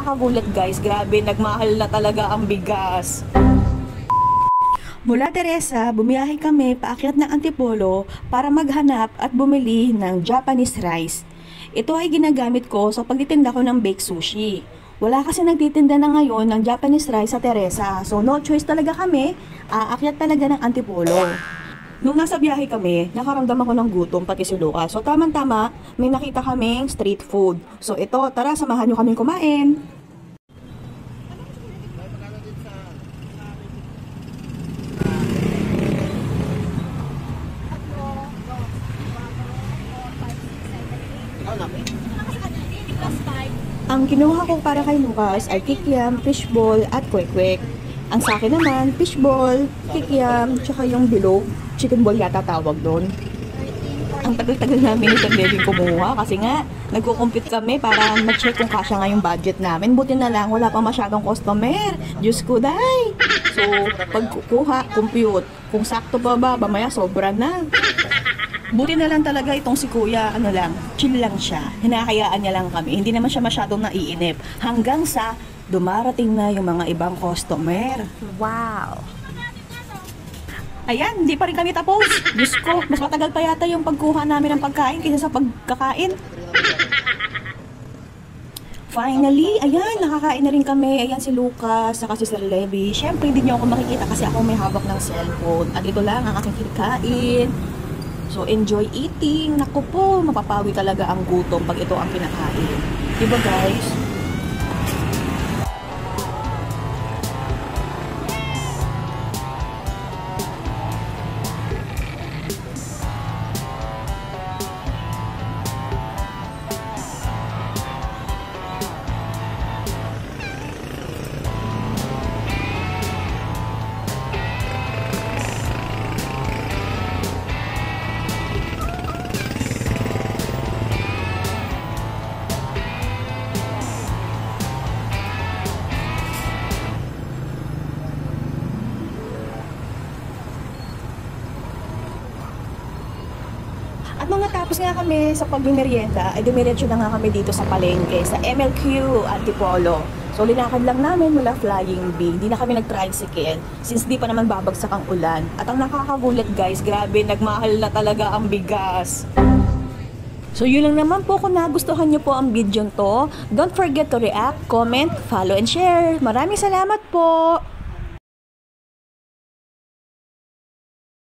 nakakagulat guys, grabe, nagmahal na talaga ang bigas. Mula Teresa, bumiyahe kami paakyat ng Antipolo para maghanap at bumili ng Japanese rice. Ito ay ginagamit ko sa pagtitinda ko ng baked sushi. Wala kasi nagtitinda na ngayon ng Japanese rice sa Teresa, so no choice talaga kami, aakyat talaga ng Antipolo. Nung nasa biyahe kami, nakaramdam ako ng gutom pati si Lucas. So tamang-tama, may nakita kaming street food. So ito, tara samahan nyo kaming kumain. Ang kinuha ko para kay Lucas ay kikiam, fishball at kwek-kwek. Ang sa akin naman, fishball, kikiam, tsaka yung bilog, chicken ball yata tawag doon. Ang tagal-tagal namin itong Devin kumuha kasi nga, nagko-compute kami para mag-check kung kasya nga yung budget namin. Buti na lang, wala pa masyadong customer. Diyos ko, day! So, pagkukuha, compute. Kung sakto pa ba, mamaya sobra na. Buti na lang talaga itong si Kuya, ano lang, chill lang siya. Hinahayaan niya lang kami. Hindi naman siya masyadong naiinip. Hanggang sa dumarating na yung mga ibang customer. Wow! Ayan, hindi pa rin kami tapos. Diyos ko, mas matagal pa yata yung pagkuha namin ng pagkain kaysa sa pagkakain. Finally, ayan, nakakain na rin kami. Ayan si Lucas, saka si Sir Levi. Siyempre, hindi niyo ako makikita kasi ako may hawak ng cellphone. At ito lang ang aking kinakain. So, enjoy eating. Naku po, mapapawi talaga ang gutom pag ito ang kinakain. Diba guys? At nung natapos nga kami sa pagmimerienda, ay dumiretso na nga kami dito sa palengke, sa MLQ Antipolo. So linakad lang namin mula Flying B, hindi na kami nag-tricycle since di pa naman babagsak ang ulan. At ang nakakagulat guys, grabe, nagmahal na talaga ang bigas. So yun lang naman po, kung nagustuhan nyo po ang video to, don't forget to react, comment, follow and share. Maraming salamat po!